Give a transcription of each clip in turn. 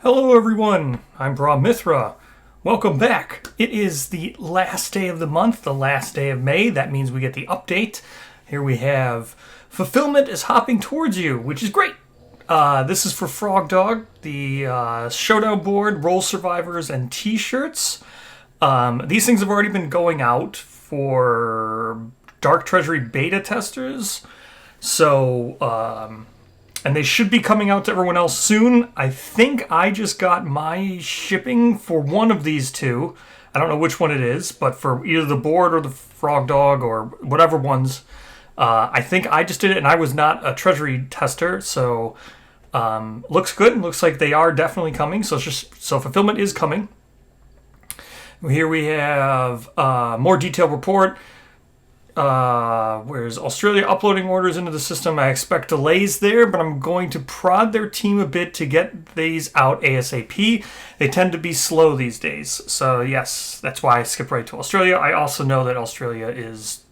Hello everyone, I'm Bra Mithra. Welcome back. It is the last day of the month, the last day of May. That means we get the update. Here we have Fulfillment is hopping towards you, which is great. This is for Frog Dog, the Showdown board, Roll Survivors, and t-shirts. These things have already been going out for Dark Treasury beta testers. And they should be coming out to everyone else soon. I think I just got my shipping for one of these two. I don't know which one it is, but for either the board or the Frog Dog or whatever ones, I think I just did it, and I was not a Treasury tester, so looks good. Looks like they are definitely coming. So fulfillment is coming. Here we have more detailed report. Where's Australia uploading orders into the system? I expect delays there, but I'm going to prod their team a bit to get these out ASAP. They tend to be slow these days. So yes, that's why I skip right to Australia. I also know that Australia is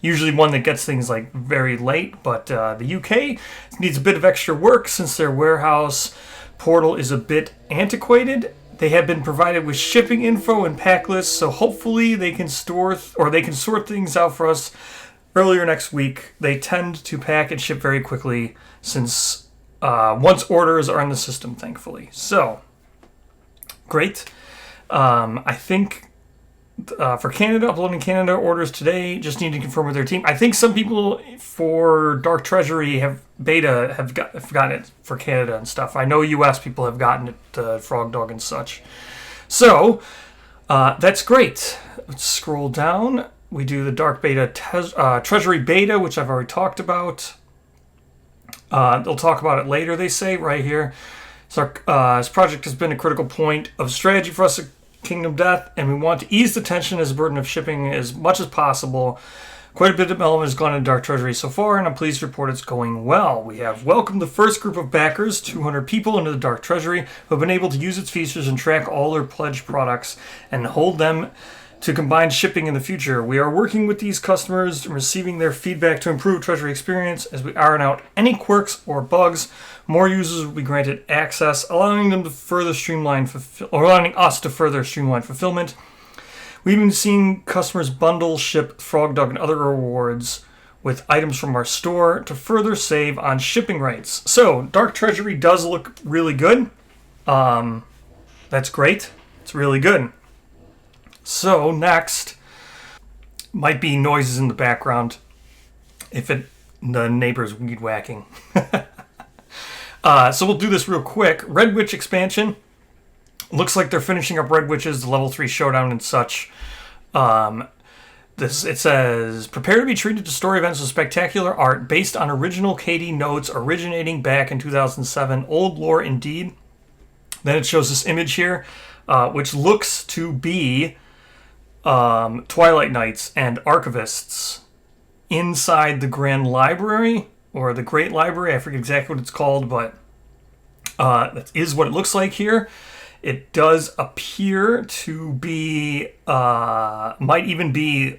usually one that gets things like very late, but the UK needs a bit of extra work since their warehouse portal is a bit antiquated. They have been provided with shipping info and pack lists, so hopefully they can sort things out for us earlier next week. They tend to pack and ship very quickly since once orders are in the system, thankfully. So, great. I think for Canada, uploading Canada orders today, just need to confirm with their team. I think some people for Dark Treasury have gotten it for Canada and stuff. I know US people have gotten it, Frog Dog and such. So, that's great. Let's scroll down. We do the Dark Beta, Treasury Beta, which I've already talked about. They'll talk about it later, they say, right here. So, this project has been a critical point of strategy for us at Kingdom Death, and we want to ease the tension as a burden of shipping as much as possible. Quite a bit of development has gone into Dark Treasury so far, and I'm pleased to report it's going well. We have welcomed the first group of backers, 200 people, into the Dark Treasury, who have been able to use its features and track all their pledged products and hold them to combined shipping in the future. We are working with these customers and receiving their feedback to improve Treasury experience. As we iron out any quirks or bugs, more users will be granted access, allowing us to further streamline fulfillment. We've been seeing customers bundle, ship Frog Dog and other rewards with items from our store to further save on shipping rates. So, Dark Treasury does look really good. That's great. It's really good. So, next, might be noises in the background if the neighbor's weed whacking. So we'll do this real quick. Red Witch expansion. Looks like they're finishing up Red Witches, the level 3 showdown and such. It says, prepare to be treated to story events with spectacular art based on original KD notes originating back in 2007. Old lore indeed. Then it shows this image here, which looks to be Twilight Knights and Archivists inside the Grand Library, or the Great Library. I forget exactly what it's called, but that is what it looks like here. It does appear to be, might even be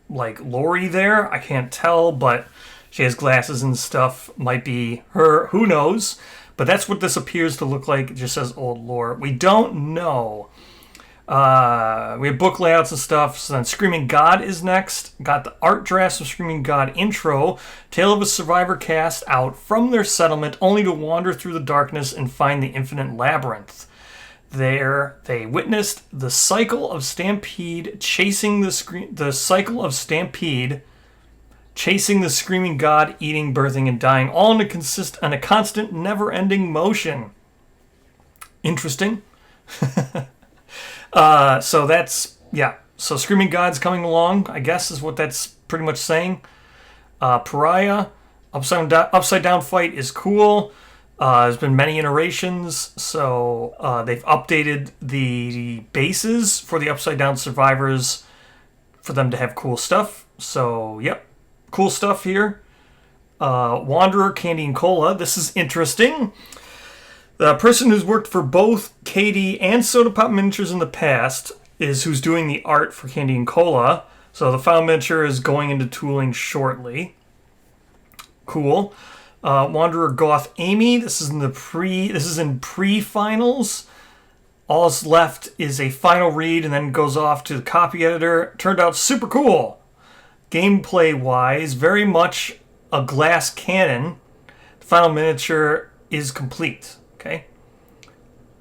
like Lori there. I can't tell, but she has glasses and stuff. Might be her. Who knows? But that's what this appears to look like. It just says Old Lore. We don't know. We have book layouts and stuff. So then Screaming God is next. Got the art drafts of Screaming God intro. Tale of a survivor cast out from their settlement only to wander through the darkness and find the infinite labyrinth. There, they witnessed the cycle of stampede chasing the screaming God, eating, birthing, and dying, all in a constant, never-ending motion. Interesting. So that's, yeah. So Screaming God's coming along, I guess, is what that's pretty much saying. Pariah, upside down fight is cool. There's been many iterations, so they've updated the bases for the upside down survivors for them to have cool stuff. So, yep, cool stuff here. Wanderer, Candy, and Cola. This is interesting. The person who's worked for both KD and Soda Pop Miniatures in the past is who's doing the art for Candy and Cola. So the file miniature is going into tooling shortly. Cool. Wanderer Goth Amy. This is in pre-finals. All that's left is a final read and then goes off to the copy editor. Turned out super cool. Gameplay-wise, very much a glass cannon. The final miniature is complete. Okay.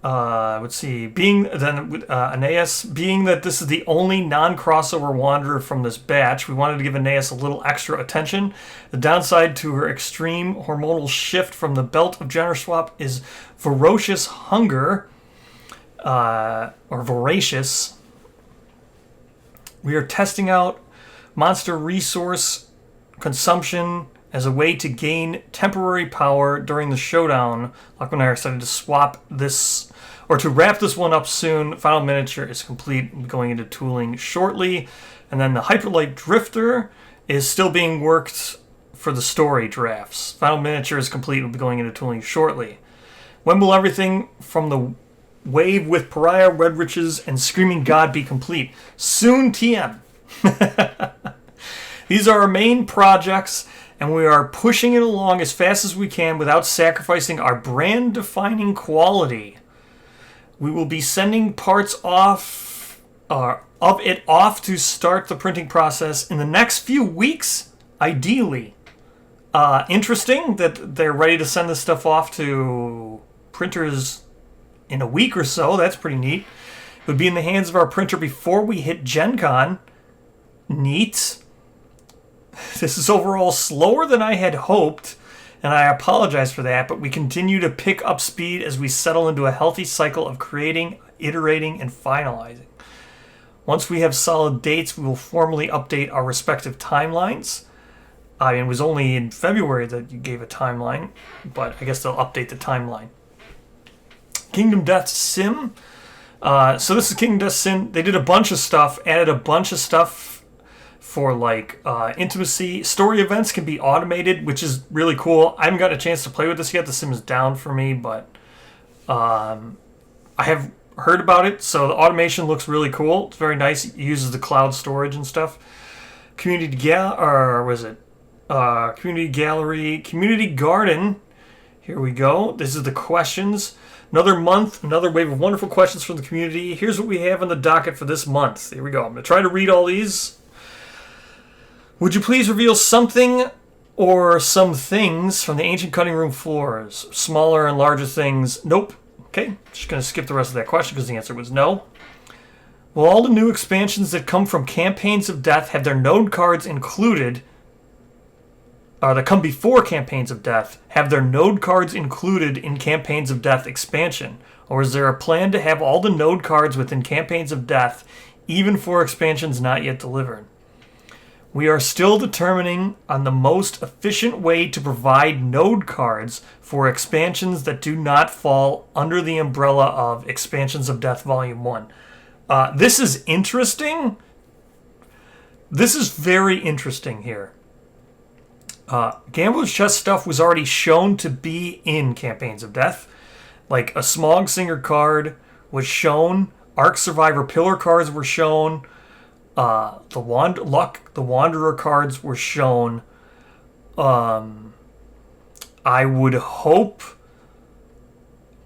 Let's see. Aeneas, being that this is the only non-crossover Wanderer from this batch, we wanted to give Aeneas a little extra attention. The downside to her extreme hormonal shift from the belt of gender swap is ferocious hunger, or voracious. We are testing out monster resource consumption as a way to gain temporary power during the showdown. Lachlan and I are excited to swap this, or to wrap this one up soon. Final miniature is complete, going into tooling shortly. And then the Hyperlight Drifter is still being worked for the story drafts. Final miniature is complete, will be going into tooling shortly. When will everything from the Wave with Pariah, Red Riches, and Screaming God be complete? Soon, TM. These are our main projects, and we are pushing it along as fast as we can without sacrificing our brand-defining quality. We will be sending parts of it off to start the printing process in the next few weeks, ideally. Interesting that they're ready to send this stuff off to printers in a week or so. That's pretty neat. It would be in the hands of our printer before we hit Gen Con. Neat. This is overall slower than I had hoped, and I apologize for that, but we continue to pick up speed as we settle into a healthy cycle of creating, iterating, and finalizing. Once we have solid dates, we will formally update our respective timelines. I mean, it was only in February that you gave a timeline, but I guess they'll update the timeline. Kingdom Death Sim. So this is Kingdom Death Sim. They did a bunch of stuff, added a bunch of stuff for like intimacy. Story events can be automated, which is really cool. I haven't gotten a chance to play with this yet. The sim is down for me, but I have heard about it, so the automation looks really cool. It's very nice. It uses the cloud storage and stuff. Community Gallery, Community Garden. Here we go. This is the questions. Another month, another wave of wonderful questions from the community. Here's what we have on the docket for this month. Here we go. I'm going to try to read all these. Would you please reveal something or some things from the ancient cutting room floors? Smaller and larger things? Nope. Okay, just going to skip the rest of that question because the answer was no. Will all the new expansions that come from Campaigns of Death have their node cards included, or that come before Campaigns of Death, have their node cards included in Campaigns of Death expansion? Or is there a plan to have all the node cards within Campaigns of Death, even for expansions not yet delivered? We are still determining on the most efficient way to provide node cards for expansions that do not fall under the umbrella of Expansions of Death Volume 1. This is interesting. This is very interesting here. Gambler's Chest stuff was already shown to be in Campaigns of Death. Like a Smog Singer card was shown. Ark Survivor Pillar cards were shown. The Wanderer cards were shown. I would hope...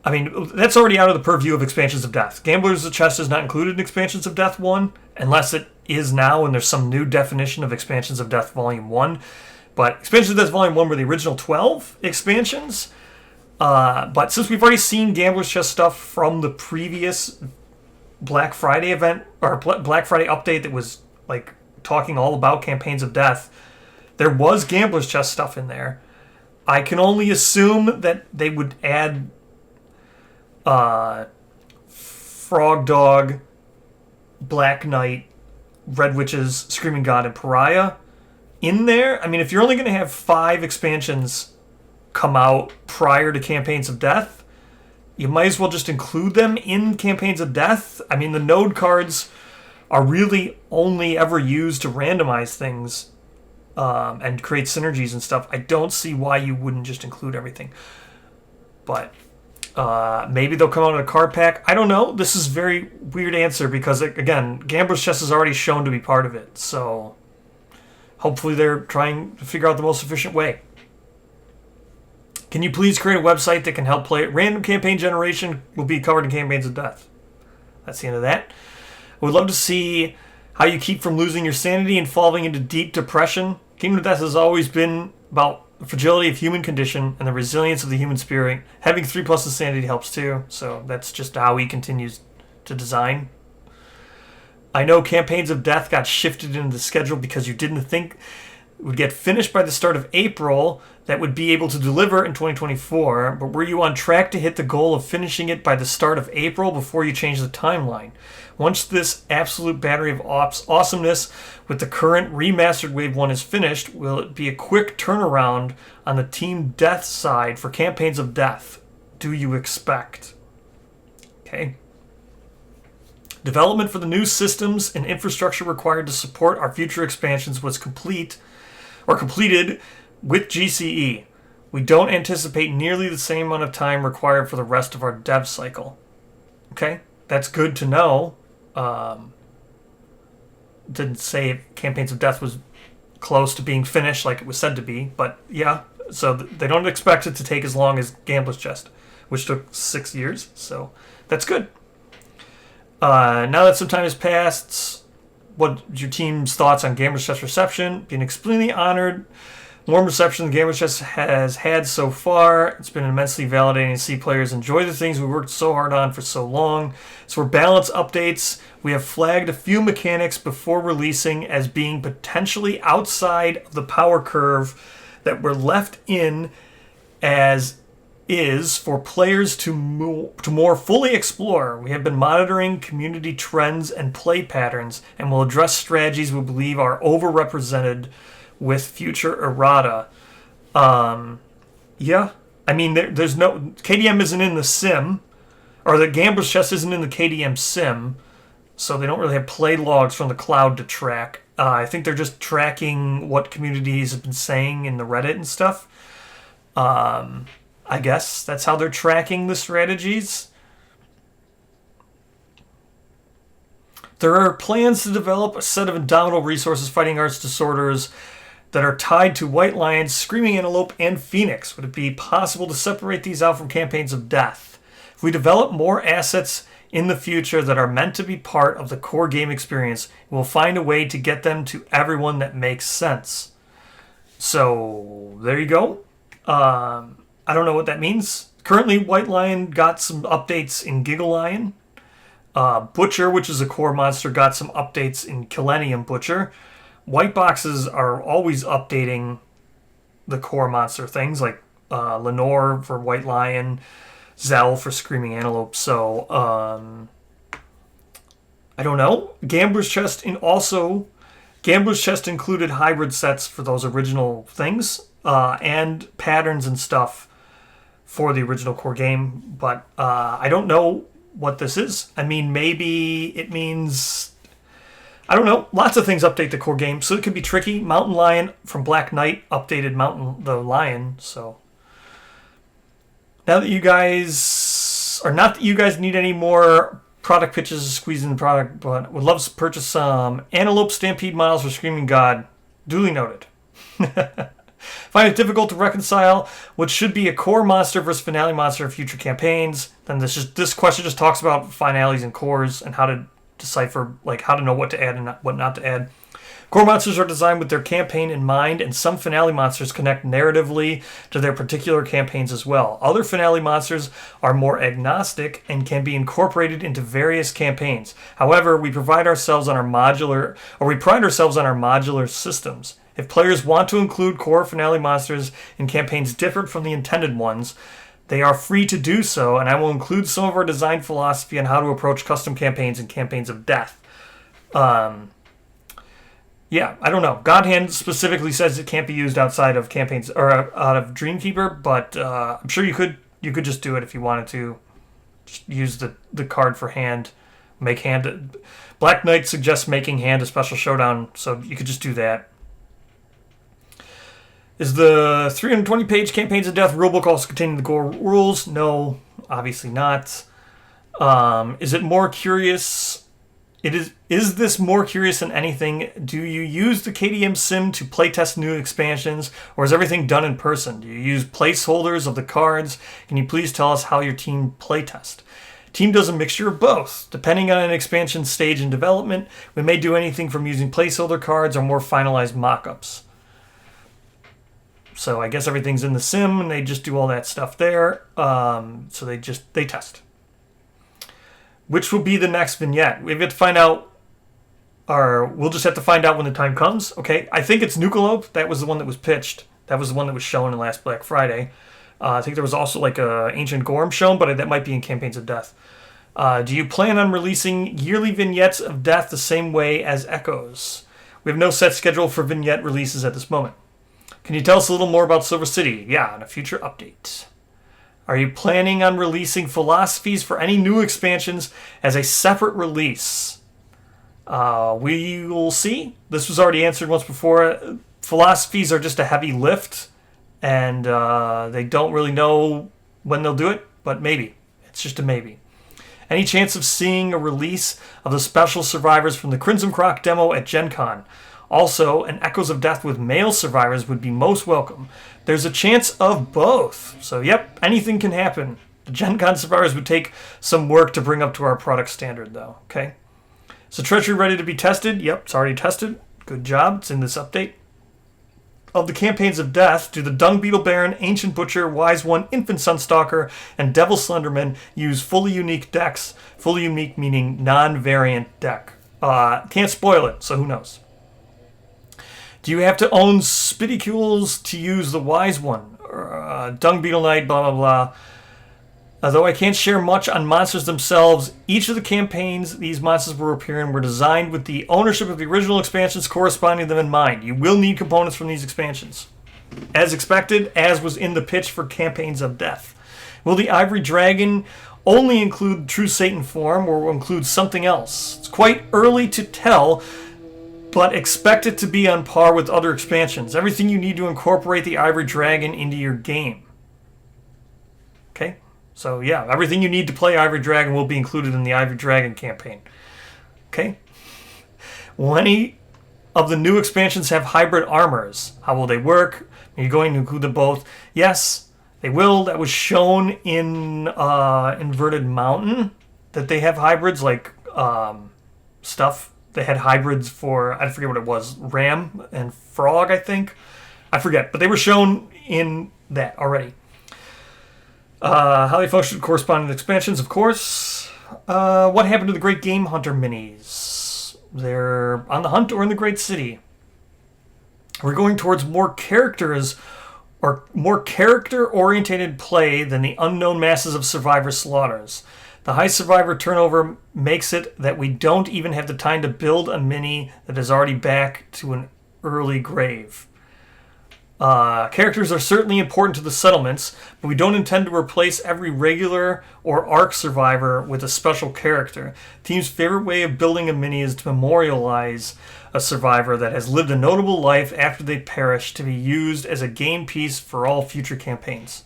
I mean, that's already out of the purview of Expansions of Death. Gambler's Chest is not included in Expansions of Death 1, unless it is now and there's some new definition of Expansions of Death Volume 1. But Expansions of Death Volume 1 were the original 12 expansions. But since we've already seen Gambler's Chest stuff from the previous Black Friday event, or Black Friday update that was like talking all about Campaigns of Death, there was Gambler's Chest stuff in there. I can only assume that they would add Frog Dog, Black Knight, Red Witches, Screaming God, and Pariah in there. I mean, if you're only going to have 5 expansions come out prior to Campaigns of Death, you might as well just include them in Campaigns of Death. I mean, the node cards are really only ever used to randomize things and create synergies and stuff. I don't see why you wouldn't just include everything. But maybe they'll come out in a card pack. I don't know. This is a very weird answer because, again, Gambler's Chest is already shown to be part of it. So hopefully they're trying to figure out the most efficient way. Can you please create a website that can help play it? Random campaign generation will be covered in Campaigns of Death. That's the end of that. I would love to see how you keep from losing your sanity and falling into deep depression. Kingdom of Death has always been about the fragility of human condition and the resilience of the human spirit. Having 3+ insanity helps too, so that's just how he continues to design. I know Campaigns of Death got shifted into the schedule because you didn't think it would get finished by the start of April, that would be able to deliver in 2024, but were you on track to hit the goal of finishing it by the start of April before you changed the timeline? Once this absolute battery of awesomeness with the current remastered Wave 1 is finished, will it be a quick turnaround on the Team Death side for Campaigns of Death? Do you expect? Okay. Development for the new systems and infrastructure required to support our future expansions was completed with GCE. We don't anticipate nearly the same amount of time required for the rest of our dev cycle. Okay, that's good to know. Didn't say if Campaigns of Death was close to being finished like it was said to be, but yeah, so they don't expect it to take as long as Gambler's Chest, which took 6 years, so that's good. Now that some time has passed, what's your team's thoughts on Gambler's Chest reception? Being extremely honored. Warm reception the Gambler's Chest has had so far. It's been immensely validating to see players enjoy the things we worked so hard on for so long. So for balance updates, we have flagged a few mechanics before releasing as being potentially outside of the power curve that were left in as is for players to more fully explore. We have been monitoring community trends and play patterns and will address strategies we believe are overrepresented with future errata. Yeah, I mean, there's no... KDM isn't in the sim, or the Gambler's Chest isn't in the KDM sim, so they don't really have play logs from the cloud to track. I think they're just tracking what communities have been saying in the Reddit and stuff. I guess that's how they're tracking the strategies. There are plans to develop a set of indomitable resources, fighting arts, disorders that are tied to White Lions, Screaming Antelope, and Phoenix. Would it be possible to separate these out from Campaigns of Death? If we develop more assets in the future that are meant to be part of the core game experience, we'll find a way to get them to everyone that makes sense. So, there you go. I don't know what that means. Currently, White Lion got some updates in Giggle Lion. Butcher, which is a core monster, got some updates in Killennium Butcher. White boxes are always updating the core monster things, like Lenore for White Lion, Zell for Screaming Antelope. So, I don't know. Gambler's Chest included hybrid sets for those original things, and patterns and stuff for the original core game, but I don't know what this is. I mean, maybe it means... I don't know. Lots of things update the core game, so it could be tricky. Mountain Lion from Black Knight updated the Lion, so... Now that you guys... Or not that you guys need any more product pitches to squeeze in the product, but would love to purchase some Antelope Stampede models for Screaming God. Duly noted. Find it difficult to reconcile what should be a core monster versus finale monster in future campaigns. Then this question just talks about finales and cores and how to decipher, like how to know what to add and what not to add. Core monsters are designed with their campaign in mind, and some finale monsters connect narratively to their particular campaigns as well. Other finale monsters are more agnostic and can be incorporated into various campaigns. However, we pride ourselves on our modular systems. If players want to include core finale monsters in campaigns different from the intended ones, they are free to do so, and I will include some of our design philosophy on how to approach custom campaigns and Campaigns of Death. Yeah, I don't know. Godhand specifically says it can't be used outside of campaigns or out of Dreamkeeper, but I'm sure you could just do it if you wanted to. Just use the card for hand. Make hand. Black Knight suggests making hand a special showdown, so you could just do that. Is the 320-page Campaigns of Death rulebook also containing the core rules? No, obviously not. Is it more curious Is this more curious than anything? Do you use the KDM sim to playtest new expansions, or is everything done in person? Do you use placeholders of the cards? Can you please tell us how your team playtest? Team does a mixture of both. Depending on an expansion stage in development, we may do anything from using placeholder cards or more finalized mock-ups. So I guess everything's in the sim, and they just do all that stuff there. So they test. Which will be the next vignette? We have to find out, or we'll just have to find out when the time comes. Okay, I think it's Nucalope. That was the one that was pitched. That was the one that was shown in last Black Friday. I think there was also like a Ancient Gorm shown, but that might be in Campaigns of Death. Do you plan on releasing yearly vignettes of Death the same way as Echoes? We have no set schedule for vignette releases at this moment. Can you tell us a little more about Silver City? Yeah, in a future update. Are you planning on releasing philosophies for any new expansions as a separate release? We will see. This was already answered once before. Philosophies are just a heavy lift, and they don't really know when they'll do it, but maybe. It's just a maybe. Any chance of seeing a release of the special survivors from the Crimson Croc demo at Gen Con? Also, an Echoes of Death with male survivors would be most welcome. There's a chance of both. So, yep, anything can happen. The Gen Con survivors would take some work to bring up to our product standard, though. Okay. So, Treachery ready to be tested? Yep, it's already tested. Good job. It's in this update. Of the Campaigns of Death, do the Dung Beetle Baron, Ancient Butcher, Wise One, Infant Sunstalker, and Devil Slenderman use fully unique decks? Fully unique meaning non-variant deck. Can't spoil it, so who knows? Do you have to own Spidicules to use the Wise One? Dung Beetle Knight, blah, blah, blah. Although I can't share much on monsters themselves, each of the campaigns these monsters will appear in were designed with the ownership of the original expansions corresponding to them in mind. You will need components from these expansions. As expected, as was in the pitch for Campaigns of Death. Will the Ivory Dragon only include True Satan form, or will include something else? It's quite early to tell, but expect it to be on par with other expansions. Everything you need to incorporate the Ivory Dragon into your game. Okay? So, yeah, everything you need to play Ivory Dragon will be included in the Ivory Dragon campaign. Okay? Will any of the new expansions have hybrid armors? How will they work? Are you going to include them both? Yes, they will. That was shown in Inverted Mountain, that they have hybrids, like stuff. They had hybrids for, I forget what it was, Ram and Frog, I think. I forget, but they were shown in that already. How they function with corresponding expansions, of course. What happened to the Great Game Hunter minis? They're on the hunt or in the Great City. We're going towards more characters or more character-oriented play than the unknown masses of survivor slaughters. The high survivor turnover makes it that we don't even have the time to build a mini that is already back to an early grave. Characters are certainly important to the settlements, but we don't intend to replace every regular or arc survivor with a special character. Team's favorite way of building a mini is to memorialize a survivor that has lived a notable life after they perish, to be used as a game piece for all future campaigns.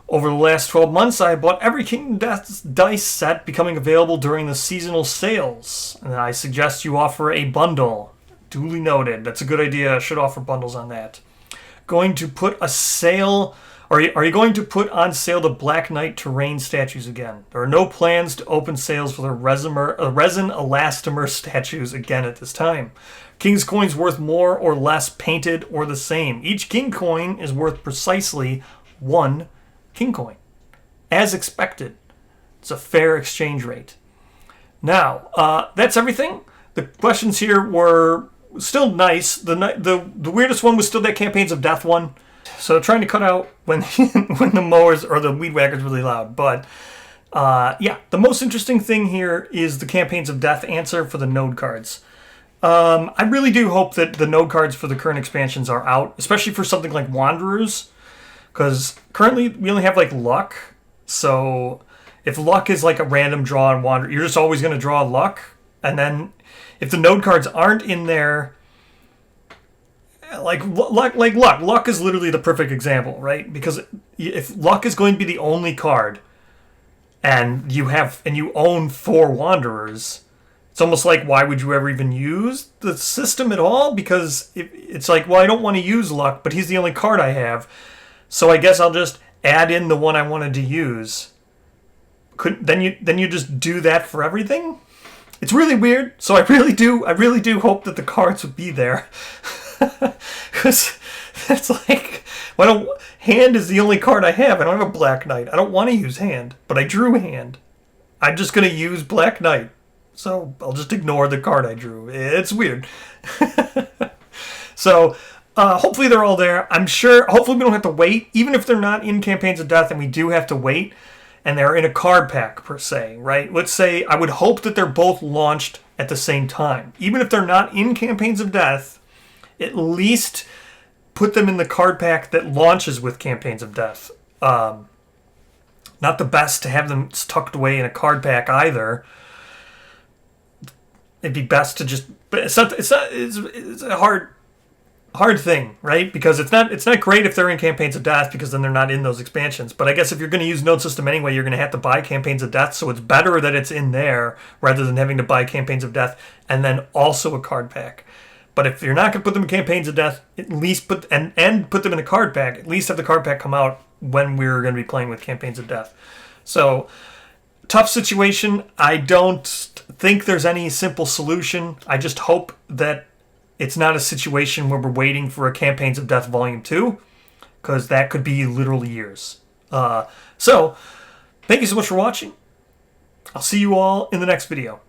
Over the last 12 months, I bought every Kingdom Death dice set becoming available during the seasonal sales, and I suggest you offer a bundle. Duly noted. That's a good idea. I should offer bundles on that. Going to put a sale... Are you going to put on sale the Black Knight terrain statues again? There are no plans to open sales for the resin elastomer statues again at this time. King's coin's worth more or less painted or the same. Each King coin is worth precisely one King coin. As expected. It's a fair exchange rate. Now, that's everything. The questions here were still nice. The weirdest one was still that Campaigns of Death one. So trying to cut out when when the mowers or the weed whacker's really loud. But yeah, the most interesting thing here is the Campaigns of Death answer for the node cards. I really do hope that the node cards for the current expansions are out, especially for something like Wanderers, because currently we only have like Luck. So if Luck is like a random draw on Wanderer, you're just always going to draw Luck. And then if the node cards aren't in there, like Luck is literally the perfect example, right? Because if Luck is going to be the only card, and you own 4 Wanderers, It's almost like, why would you ever even use the system at all? Because it's like, well, I don't want to use luck, but he's the only card I have. So I guess I'll just add in the one I wanted to use. Then you just do that for everything? It's really weird. So I really do hope that the cards would be there. Because it's like, hand is the only card I have. I don't have a Black Knight. I don't want to use hand, but I drew hand. I'm just going to use Black Knight. So I'll just ignore the card I drew. It's weird. So hopefully they're all there. I'm sure, hopefully we don't have to wait. Even if they're not in Campaigns of Death and we do have to wait, and they're in a card pack per se, right? Let's say I would hope that they're both launched at the same time. Even if they're not in Campaigns of Death, at least put them in the card pack that launches with Campaigns of Death. Not the best to have them tucked away in a card pack either. It'd be best to just, but it's a hard thing, right? Because it's not great if they're in Campaigns of Death, because then they're not in those expansions. But I guess if you're going to use Node System anyway, you're going to have to buy Campaigns of Death, so it's better that it's in there rather than having to buy Campaigns of Death and then also a card pack. But if you're not going to put them in Campaigns of Death, at least put them in a card pack. At least have the card pack come out when we're going to be playing with Campaigns of Death. So, tough situation. I don't think there's any simple solution. I just hope that it's not a situation where we're waiting for a Campaigns of Death Volume 2, because that could be literally years. So, thank you so much for watching. I'll see you all in the next video.